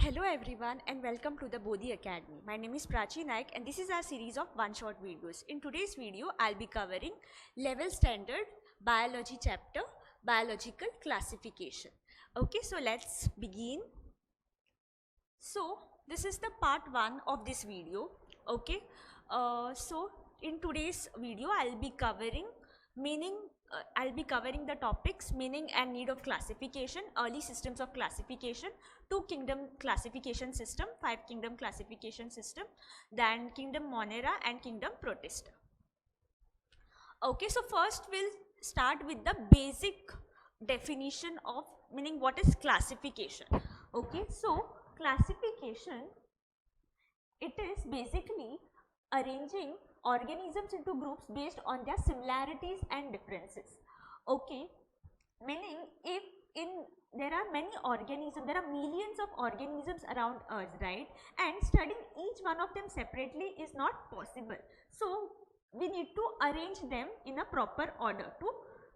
Hello everyone and welcome to the Bodhi Academy. My name is Prachi Naik and this is our series of one-shot videos. In today's video, I'll be covering level standard biology chapter, biological classification. Okay, so let's begin. So this is the part 1 of this video. Okay, so in today's video, I'll be covering the topics meaning and need of classification, early systems of classification, 2 kingdom classification system, 5 kingdom classification system, then kingdom Monera and kingdom Protista. Okay, so first we'll start with the basic definition of meaning what is classification. Okay, so classification, it is basically arranging organisms into groups based on their similarities and differences. Okay, meaning if there are many organisms, there are millions of organisms around us, right, and studying each one of them separately is not possible. So we need to arrange them in a proper order to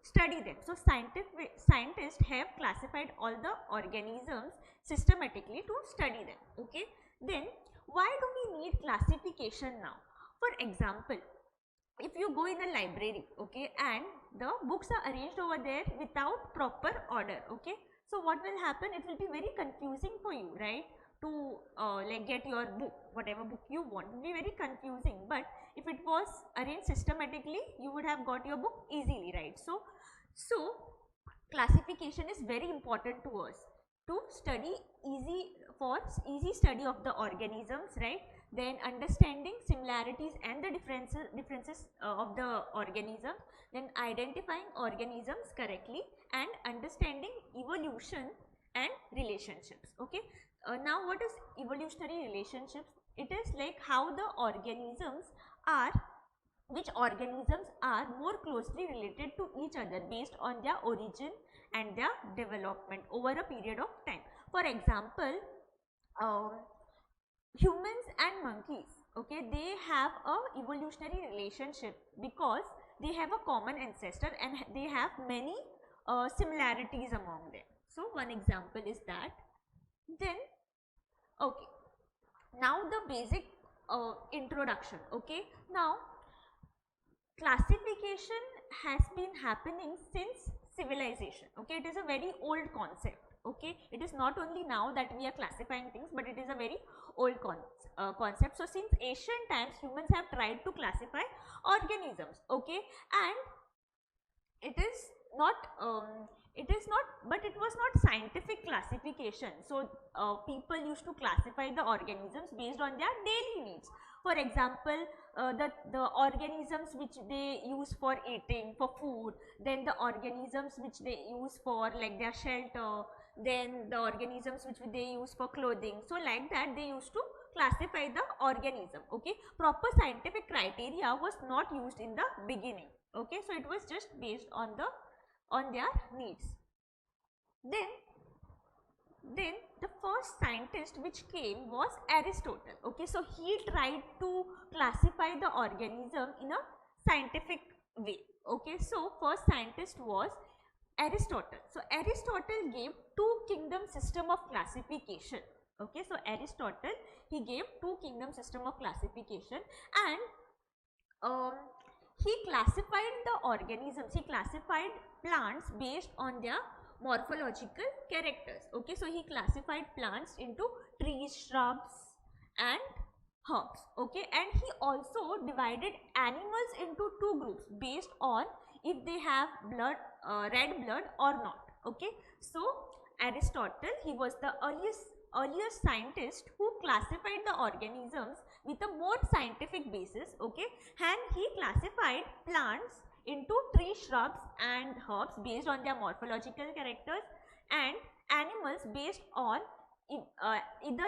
study them. So scientists have classified all the organisms systematically to study them. Okay, then why do we need classification now? For example, if you go in a library, okay, and the books are arranged over there without proper order, okay, so what will happen? It will be very confusing for you, right, to like get your book, whatever book you want. It will be very confusing, but if it was arranged systematically, you would have got your book easily, right? So classification is very important to us to study easy study of the organisms, right? Then understanding similarities and the differences of the organism, then identifying organisms correctly and understanding evolution and relationships. Okay, now what is evolutionary relationships? It is like how the which organisms are more closely related to each other based on their origin and their development over a period of time. For example, humans and monkeys, okay, they have a evolutionary relationship because they have a common ancestor and they have many similarities among them. So one example is that. Then okay, now the basic introduction. Okay, now classification has been happening since civilization. Okay, it is a very old concept. Okay, it is not only now that we are classifying things, but it is a very old concept. So since ancient times, humans have tried to classify organisms. Okay, and it was not scientific classification. So people used to classify the organisms based on their daily needs. For example, the organisms which they use for eating, for food, then the organisms which they use for like their shelter, then the organisms which they use for clothing. So like that they used to classify the organism. Okay, proper scientific criteria was not used in the beginning. Okay, so it was just based on their needs. Then the first scientist which came was Aristotle. Okay, so he tried to classify the organism in a scientific way. Okay, so first scientist was Aristotle. So Aristotle gave 2 kingdom system of classification. Okay, so Aristotle, he gave 2 kingdom system of classification, and he classified the organisms, he classified plants based on their morphological characters. Okay, so he classified plants into trees, shrubs and herbs. Okay, and he also divided animals into 2 groups based on if they have blood, red blood or not. Okay, so Aristotle, he was the earliest scientist who classified the organisms with a more scientific basis. Okay, and he classified plants into trees, shrubs and herbs based on their morphological characters, and animals based on either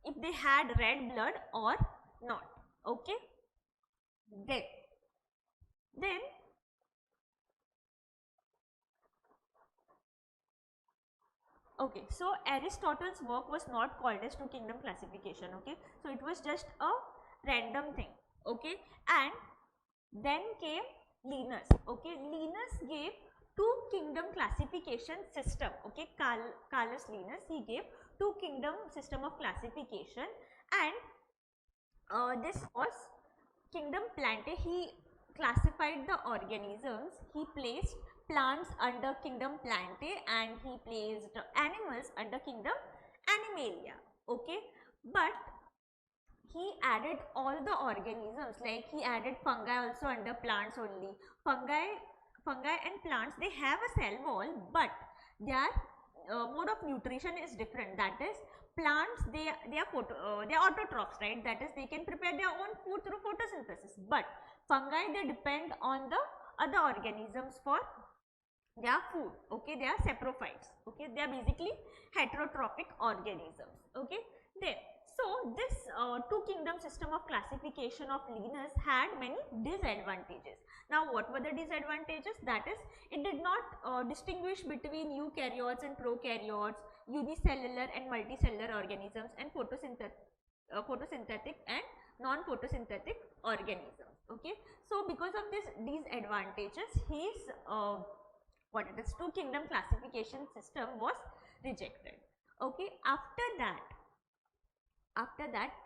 if they had red blood or not. Okay, then okay, so Aristotle's work was not called as 2 kingdom classification. Okay, so it was just a random thing. Okay, and then came Linus. Okay, Linus gave two kingdom classification system. Okay, Carlos Linus, he gave two kingdom system of classification, and this was kingdom Plantae. He classified the organisms. He placed plants under kingdom Plantae and he placed animals under kingdom Animalia. Okay, but he added all the organisms, like he added fungi also under plants only. Fungi and plants, they have a cell wall, but their mode of nutrition is different. That is, plants, they are autotrophs, right? That is, they can prepare their own food through photosynthesis. But fungi, they depend on the other organisms for their food. Okay, they are saprophytes. Okay, they are basically heterotrophic organisms. Okay, then so this two kingdom system of classification of Linus had many disadvantages. Now what were the disadvantages? That is, it did not distinguish between eukaryotes and prokaryotes, unicellular and multicellular organisms, and photosynthetic and non-photosynthetic organisms. Okay, so because of these advantages, his two kingdom classification system was rejected. Okay, after that,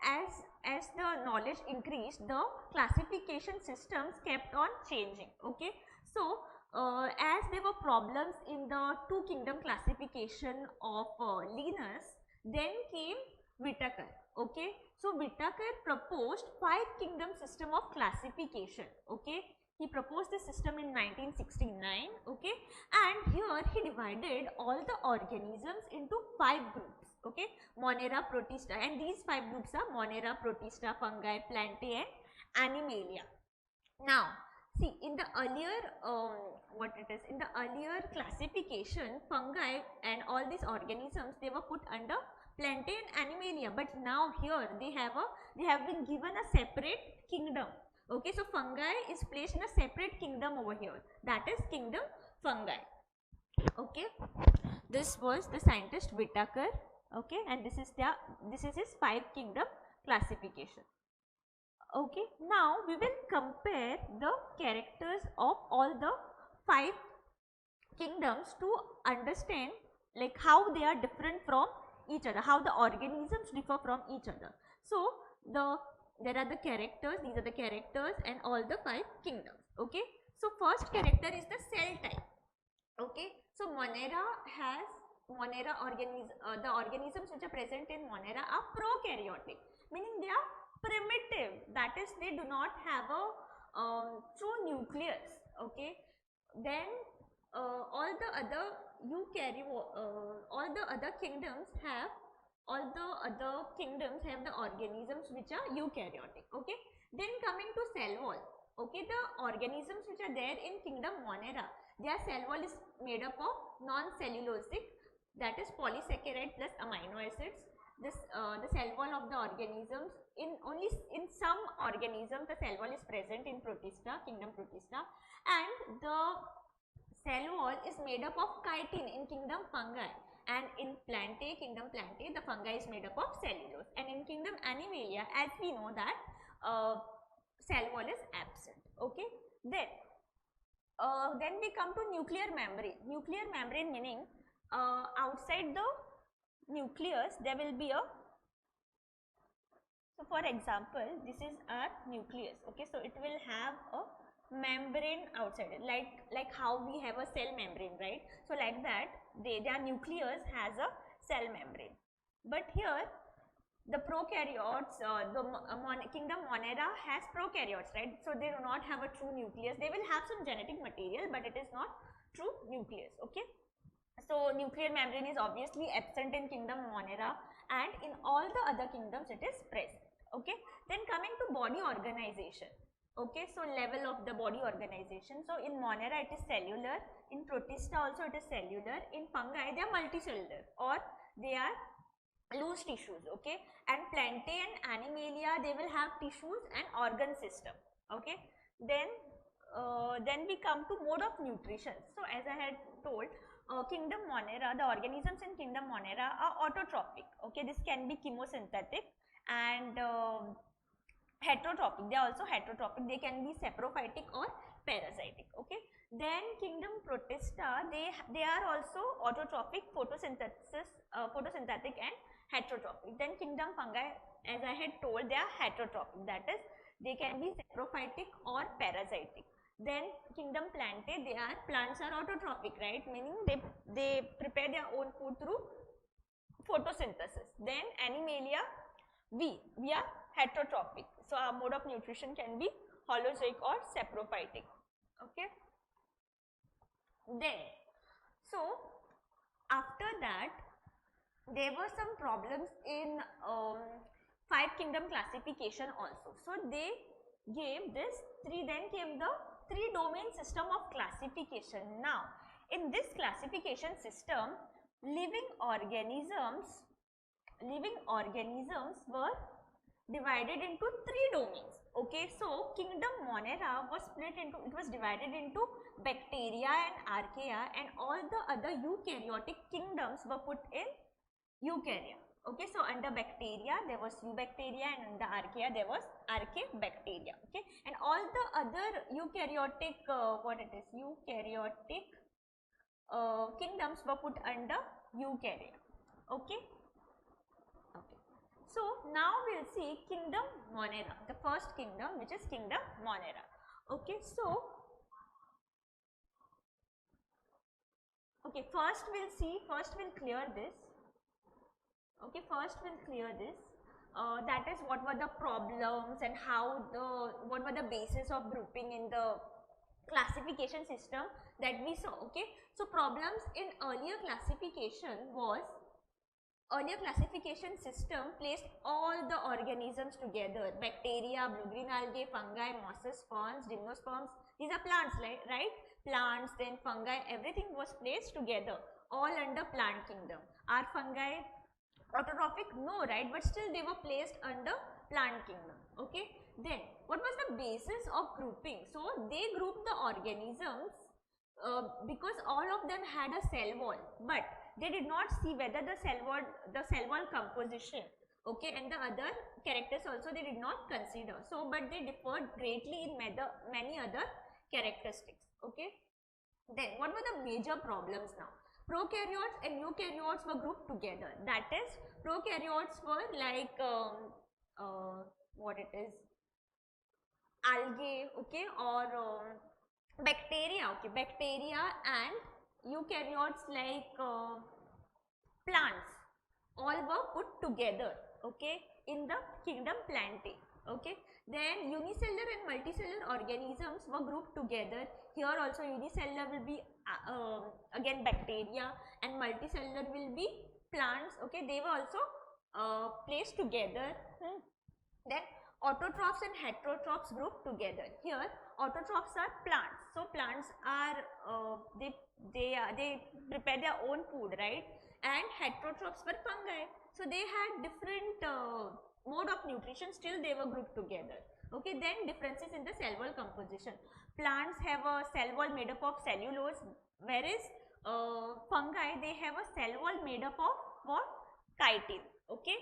as the knowledge increased, the classification systems kept on changing. Okay, so as there were problems in the two kingdom classification of Linus, then came Whittaker. Okay, so Whittaker proposed 5-kingdom system of classification. Okay, he proposed this system in 1969. Okay, and here he divided all the organisms into 5 groups. Okay, Monera, Protista, and these 5 groups are Monera, Protista, fungi, Plantae, and Animalia. Now, see, in the earlier in the earlier classification, fungi and all these organisms, they were put under Plantae and Animalia, but now here they have been given a separate kingdom. Okay, so fungi is placed in a separate kingdom over here, that is kingdom fungi. Okay, this was the scientist Whittaker. Okay, and this is his 5-kingdom classification. Okay, now we will compare the characters of all the 5 kingdoms to understand like how they are different from each other, how the organisms differ from each other. So there are the characters, these are the characters and all the 5 kingdoms. Okay, so first character is the cell type. Okay, so Monera has the organisms which are present in Monera are prokaryotic, meaning they are primitive, that is, they do not have a true nucleus. Okay, then all the other kingdoms have the organisms which are eukaryotic. Okay, then coming to cell wall. Okay, the organisms which are there in kingdom Monera, their cell wall is made up of non-cellulosic, that is polysaccharide plus amino acids. The cell wall of the organisms, in some organisms the cell wall is present in Protista, kingdom Protista, and the cell wall is made up of chitin in kingdom fungi, and in Plantae, kingdom Plantae, the fungi is made up of cellulose, and in kingdom Animalia, as we know that cell wall is absent. Okay, then we come to nuclear membrane. Nuclear membrane meaning outside the nucleus there will be a, so for example this is our nucleus. Okay, so it will have a membrane outside it, like how we have a cell membrane, right? So like that their nucleus has a cell membrane. But here the prokaryotes, kingdom Monera has prokaryotes, right? So they do not have a true nucleus. They will have some genetic material, but it is not true nucleus. Okay, so nuclear membrane is obviously absent in kingdom Monera, and in all the other kingdoms it is present. Okay, then coming to body organization. Okay, so level of the body organization. So in Monera it is cellular, in Protista also it is cellular, in fungi they are multicellular or they are loose tissues. Okay, and Plantae and Animalia, they will have tissues and organ system. Okay, then we come to mode of nutrition. So as I had told, kingdom Monera, the organisms in kingdom Monera are autotrophic. Okay, this can be chemosynthetic, and heterotrophic, they are also heterotrophic, they can be saprophytic or parasitic. Okay, Then kingdom Protista, they are also autotrophic, photosynthetic and heterotrophic. Then kingdom fungi, as I had told, they are heterotrophic, that is they can be saprophytic or parasitic. Then kingdom Plantae, plants are autotrophic, right, meaning they prepare their own food through photosynthesis. Then Animalia, we are heterotrophic, so our mode of nutrition can be holozoic or saprophytic. Okay. Then, so after that, there were some problems in 5 kingdom classification also. So they gave this then came the 3-domain system of classification. Now, in this classification system, living organisms were divided into 3 domains. Okay, so kingdom Monera was divided into bacteria and archaea, and all the other eukaryotic kingdoms were put in eukarya. Okay, so under bacteria there was eubacteria, and under archaea there was archaebacteria. Okay, and all the other eukaryotic kingdoms were put under eukarya. Okay. So now we will see kingdom Monera, the first kingdom, which is kingdom Monera. Okay, so first we'll clear this. Okay, first we'll clear this. That is what were the problems and what were the basis of grouping in the classification system that we saw. Okay, so problems in earlier classification system placed all the organisms together: bacteria, blue-green algae, fungi, mosses, ferns, gymnosperms. These are plants, right? Plants, then fungi, everything was placed together, all under plant kingdom. Are fungi autotrophic? No, right? But still they were placed under plant kingdom. Okay. Then what was the basis of grouping? So they grouped the organisms because all of them had a cell wall, but they did not see whether the cell wall composition, okay, and the other characters also they did not consider. So but they differed greatly in many other characteristics. Okay. Then what were the major problems now? Prokaryotes and eukaryotes were grouped together. That is, prokaryotes were like algae, okay, or bacteria, okay, bacteria, and eukaryotes like plants, all were put together, okay, in the kingdom Plantae. Okay. Then unicellular and multicellular organisms were grouped together. Here also unicellular will be again bacteria, and multicellular will be plants. Okay, they were also placed together. Then autotrophs and heterotrophs grouped together. Here autotrophs are plants, so plants are they prepare their own food, right? And heterotrophs were fungi, so they had different mode of nutrition, still they were grouped together. Okay. Then differences in the cell wall composition. Plants have a cell wall made up of cellulose, whereas fungi, they have a cell wall made up of what? Chitin. Okay.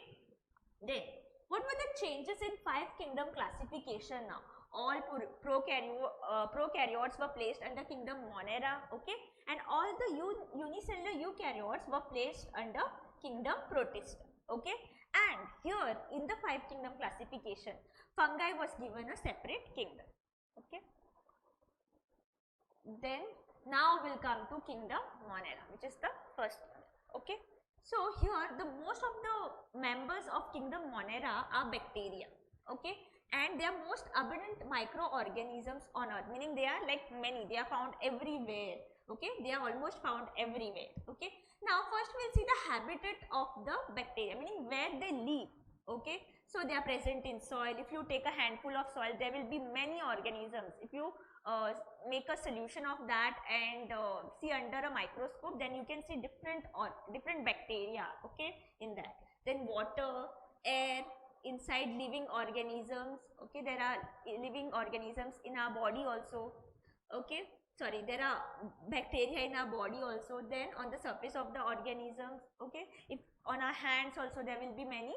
Then what were the changes in 5 kingdom classification now? All prokaryotes were placed under kingdom Monera, okay, and all the unicellular eukaryotes were placed under kingdom Protista, okay. And here in the 5 kingdom classification, fungi was given a separate kingdom, okay. Then now we'll come to kingdom Monera, which is the first kingdom, okay. So here the most of the members of kingdom Monera are bacteria, okay, and they are most abundant microorganisms on earth, meaning they are like many, they are found everywhere, okay, they are almost found everywhere, okay. Now first we will see the habitat of the bacteria, meaning where they live, okay. So they are present in soil. If you take a handful of soil, there will be many organisms. If you make a solution of that and see under a microscope, then you can see different bacteria, okay, in that. Then water, air, inside living organisms, okay, there are living organisms in our body also, okay, sorry, there are bacteria in our body also. Then on the surface of the organisms, okay, if on our hands also there will be many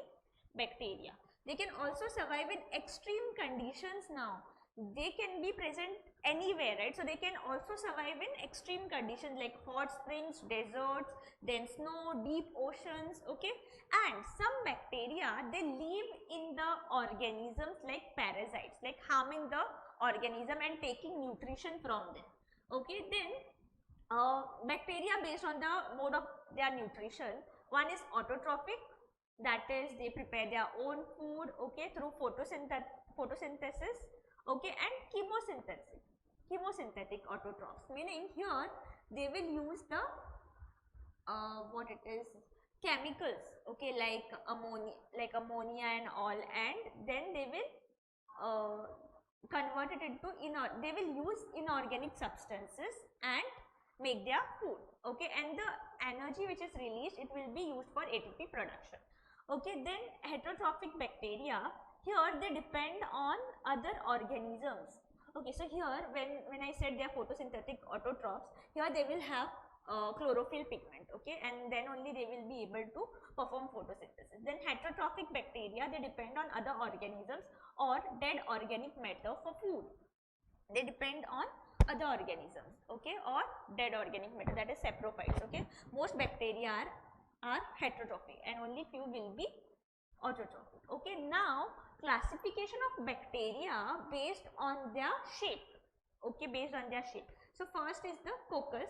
bacteria. They can also survive in extreme conditions now. they can be present anywhere, right? So they can also survive in extreme conditions like hot springs, deserts, then snow, deep oceans, okay. And some bacteria, they live in the organisms like parasites, like harming the organism and taking nutrition from them, okay. Then bacteria, based on the mode of their nutrition, one is autotrophic, that is they prepare their own food, okay, through photosynthesis, okay, and chemosynthetic autotrophs, meaning here they will use the what it is, chemicals, okay, like ammonia and all, and then they will convert it into they will use inorganic substances and make their food, okay, and the energy which is released, it will be used for ATP production, okay. Then heterotrophic bacteria, here they depend on other organisms, okay. So here when I said they are photosynthetic autotrophs, here they will have chlorophyll pigment, okay, and then only they will be able to perform photosynthesis. Then heterotrophic bacteria, they depend on other organisms or dead organic matter for food. They depend on other organisms, okay, or dead organic matter, that is saprophytes, okay. Most bacteria are heterotrophic and only few will be autotrophic, okay. Now classification of bacteria based on their shape, okay, based on their shape. So first is the coccus,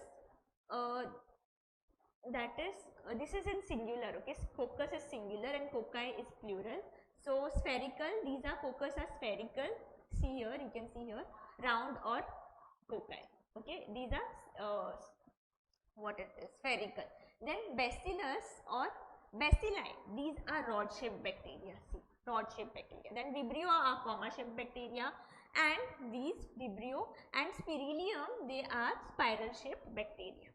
that is this is in singular, okay. Coccus is singular and cocci is plural. So spherical, these are coccus are spherical, see here, you can see here, round or cocci, okay. These are what it is, spherical. Then bacillus or bacilli, these are rod shaped bacteria, see, rod shaped bacteria. Then vibrio are comma shaped bacteria, and these vibrio and spirillum, they are spiral shaped bacteria.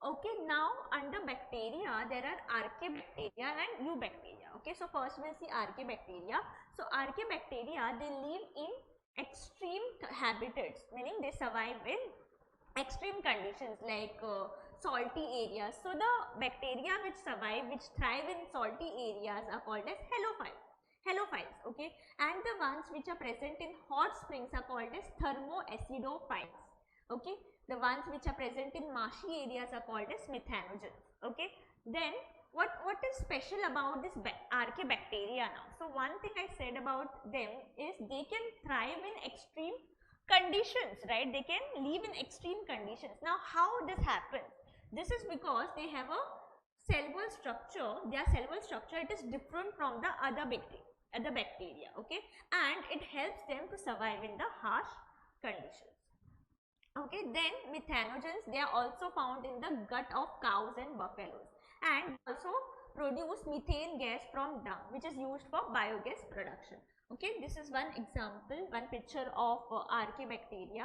Okay, now under bacteria there are archaebacteria and eubacteria, okay. So first we will see archaebacteria. So archaebacteria, they live in extreme habitats, meaning they survive in extreme conditions like salty areas. So the bacteria which survive, which thrive in salty areas are called as halophiles, okay, and the ones which are present in hot springs are called as thermoacidophiles, okay. The ones which are present in marshy areas are called as methanogens, okay. Then what is special about this archaebacteria now? So one thing I said about them is they can thrive in extreme conditions, right? They can live in extreme conditions. Now how this happens? This is because they have a cell wall structure, their cell wall structure, it is different from the other bacteria, okay, and it helps them to survive in the harsh conditions. Okay, then methanogens, they are also found in the gut of cows and buffaloes, and also produce methane gas from dung, which is used for biogas production. Okay, this is one example, one picture of archaebacteria.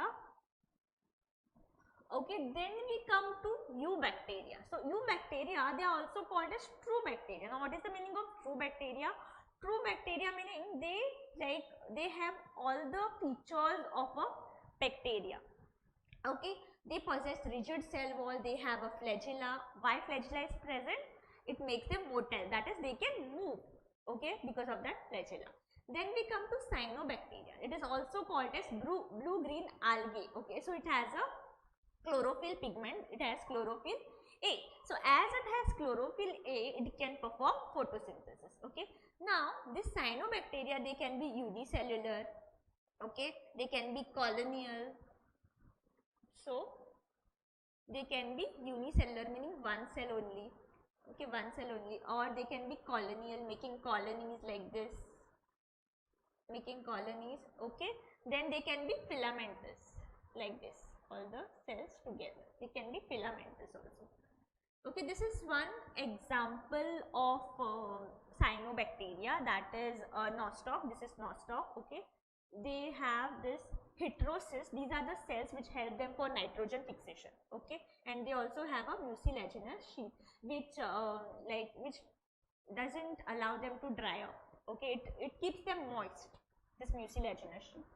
Okay, then we come to eubacteria. So eubacteria, they are also called as true bacteria. Now what is the meaning of true bacteria? True bacteria meaning they have all the features of a bacteria. Okay, they possess rigid cell wall, they have a flagella. Why flagella is present? It makes them motile, that is they can move, okay, because of that flagella. Then we come to cyanobacteria. It is also called as blue-green algae, okay. So it has a chlorophyll pigment, it has chlorophyll A. So as it has chlorophyll A, it can perform photosynthesis, okay. Now this cyanobacteria, they can be unicellular, okay, they can be colonial. So they can be unicellular, meaning one cell only, okay, one cell only, or they can be colonial, making colonies like this, making colonies, okay. Then they can be filamentous like this, all the cells together, they can be filamentous also, okay. This is one example of cyanobacteria, that is nostoc. This is nostoc, okay. They have this heterocysts, these are the cells which help them for nitrogen fixation, okay, and they also have a mucilaginous sheath which which doesn't allow them to dry up, okay. It keeps them moist, this mucilaginous sheath,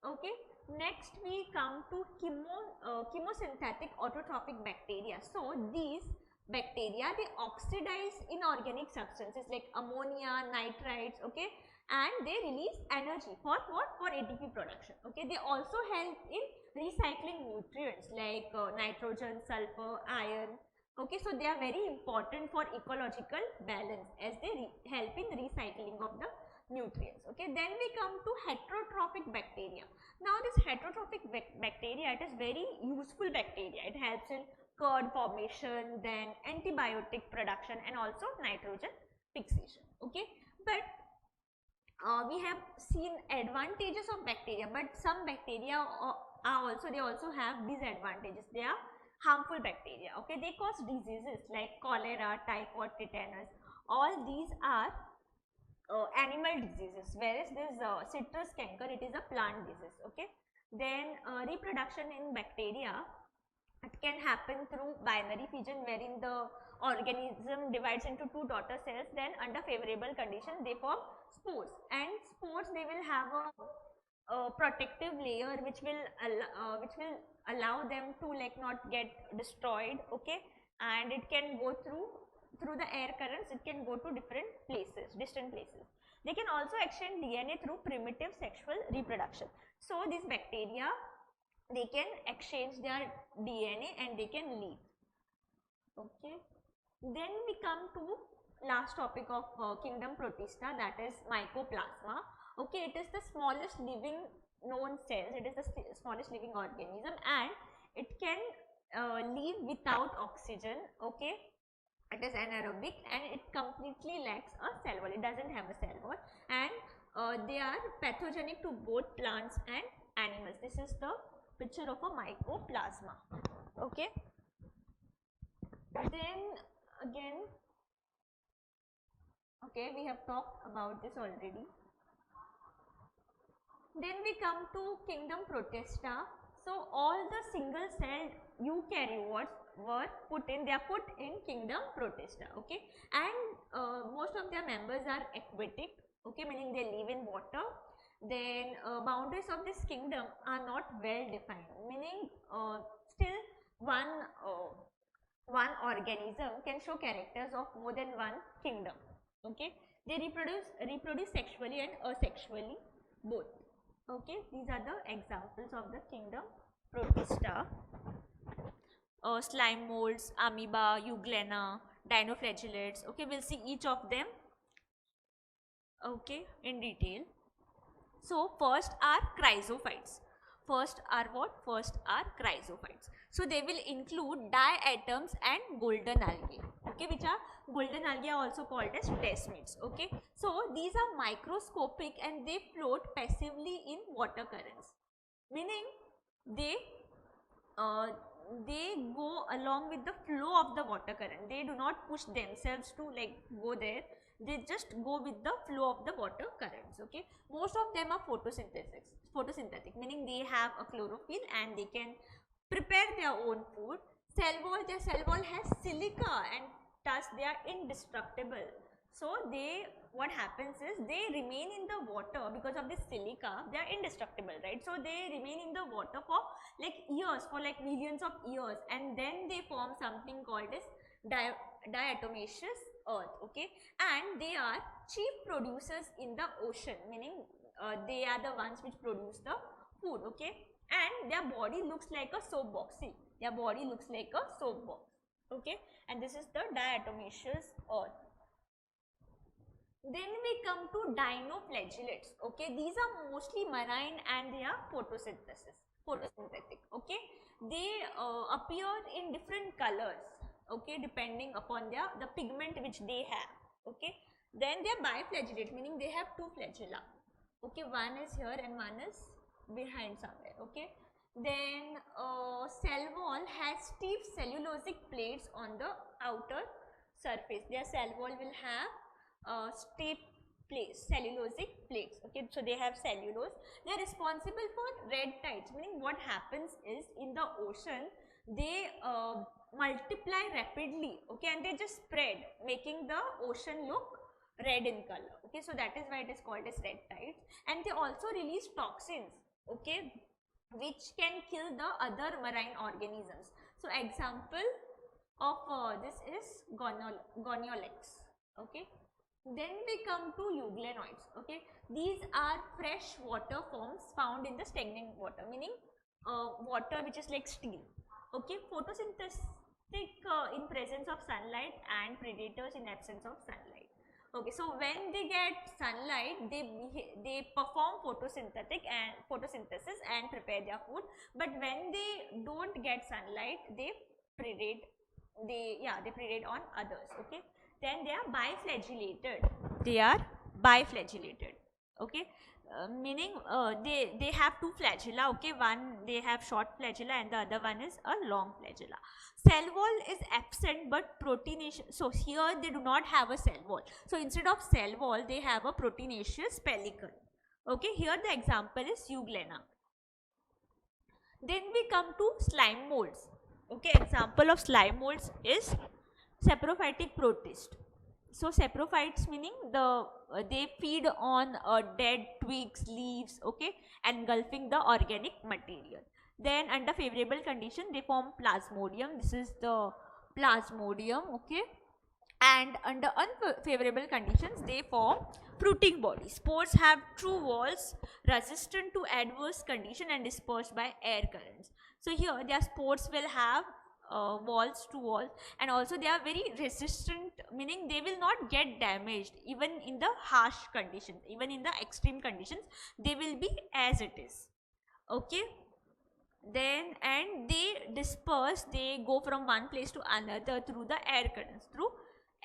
okay. Next we come to chemosynthetic autotrophic bacteria. So these bacteria, they oxidize inorganic substances like ammonia, nitrites, okay, and they release energy for what? For ATP production. Okay, they also help in recycling nutrients like nitrogen, sulfur, iron. Okay, so they are very important for ecological balance as they help in recycling of the nutrients. Okay, then we come to heterotrophic bacteria. Now this heterotrophic bacteria, it is very useful bacteria. It helps in curd formation, then antibiotic production, and also nitrogen fixation. Okay, but we have seen advantages of bacteria, but some bacteria they also have disadvantages. They are harmful bacteria. Okay, they cause diseases like cholera, typhoid, tetanus. All these are animal diseases, whereas this citrus canker, it is a plant disease. Okay, then reproduction in bacteria, it can happen through binary fission, wherein the organism divides into two daughter cells. Then under favorable conditions they form spores, and spores, they will have a protective layer which will allow them to like not get destroyed. Okay, and it can go through the air currents, it can go to different places, distant places. They can also exchange DNA through primitive sexual reproduction. So these bacteria, they can exchange their DNA and they can leave. Okay, then we come to last topic of kingdom Protista, that is mycoplasma. Okay, it is the smallest living known cells, it is the smallest living organism, and it can live without oxygen. Okay, it is anaerobic and it completely lacks a cell wall, it doesn't have a cell wall, and they are pathogenic to both plants and animals. This is the picture of a mycoplasma. Okay, then again, okay, we have talked about this already. Then we come to kingdom Protista. So all the single celled eukaryotes they are put in kingdom Protista. Okay, and most of their members are aquatic. Okay, meaning they live in water. Then boundaries of this kingdom are not well defined, meaning still one organism can show characters of more than one kingdom. Okay, they reproduce sexually and asexually both. Okay, these are the examples of the kingdom Protista. Slime molds, amoeba, euglena, dinoflagellates. Okay, we'll see each of them, okay, in detail. So first are chrysophytes. First are what? First are chrysophytes. So they will include diatoms and golden algae. Okay, which are golden algae are also called as plasmids. Okay, so these are microscopic and they float passively in water currents, meaning they go along with the flow of the water current. They do not push themselves to like go there, they just go with the flow of the water currents. Okay, most of them are photosynthetic, meaning they have a chlorophyll and they can prepare their own food. Their cell wall has silica and thus they are indestructible. So what happens is they remain in the water because of this silica, they are indestructible, right? So they remain in the water for like years, for like millions of years, and then they form something called as diatomaceous earth. Okay, and they are chief producers in the ocean, meaning they are the ones which produce the food. Okay, and their body looks like a soap box. See, their body looks like a soap box. Okay, and this is the diatomaceous earth. Then we come to dinoflagellates. Okay, these are mostly marine and they are photosynthetic. Okay, they appear in different colors. Okay, depending upon the pigment which they have. Okay, then they are biflagellate, meaning they have two flagella. Okay, one is here and one is behind somewhere. Okay, then cell wall has stiff cellulosic plates on the outer surface. Their cell wall will have stiff plates, cellulosic plates. Okay, so they have cellulose. They are responsible for red tides, meaning what happens is in the ocean they multiply rapidly. Okay, and they just spread, making the ocean look red in color. Okay, so that is why it is called as red tides. And they also release toxins. Okay, which can kill the other marine organisms. So example of this is Goniolax. Okay, Then we come to euglenoids. Okay, these are fresh water forms found in the stagnant water, meaning water which is like steel. Okay, photosynthetic in presence of sunlight and predators in absence of sunlight. Okay, so when they get sunlight, they perform photosynthesis and prepare their food. But when they don't get sunlight, they predate. They predate on others. Okay, then they are biflagellated. They are biflagellated. Okay, meaning they have two flagella. Okay, one they have short flagella and the other one is a long flagella. Cell wall is absent but proteinaceous. So here they do not have a cell wall. So instead of cell wall, they have a proteinaceous pellicle. Okay, here the example is euglena. Then we come to slime molds. Okay, example of slime molds is saprophytic protist. So saprophytes meaning they feed on dead twigs, leaves, okay, engulfing the organic material. Then under favorable condition they form plasmodium. This is the plasmodium, okay, and under unfavorable conditions they form fruiting bodies. Spores have true walls resistant to adverse condition and dispersed by air currents. So here their spores will have walls to walls, and also they are very resistant, meaning they will not get damaged even in the harsh conditions, even in the extreme conditions they will be as it is. Okay, then and they disperse, they go from one place to another through the air currents, through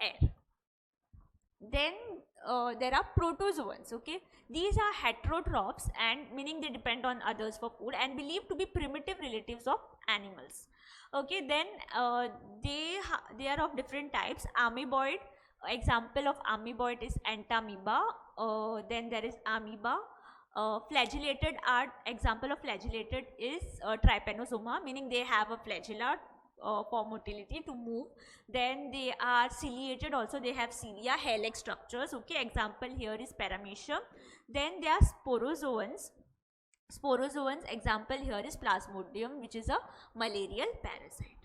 air. Then there are protozoans. Okay, these are heterotrophs, and meaning they depend on others for food and believed to be primitive relatives of animals. Okay, then they are of different types. Amoeboid, example of amoeboid is entamoeba. Then there is amoeba. Flagellated are, example of flagellated is trypanosoma, meaning they have a flagella for motility to move. Then they are ciliated, also they have cilia, hair-like structures. Okay, example here is paramecium. Then they are sporozoans. Sporozoans, example here is plasmodium, which is a malarial parasite.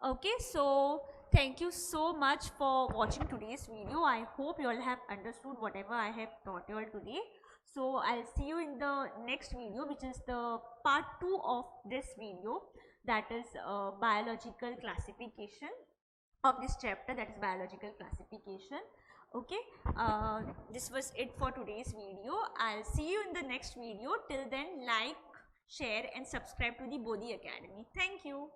Okay, so thank you so much for watching today's video. I hope you all have understood whatever I have taught you all today. So I'll see you in the next video, which is the part 2 of this video, that is biological classification of this chapter, that is biological classification. Okay, this was it for today's video. I'll see you in the next video. Till then, like, share and subscribe to the Bodhi Academy. Thank you.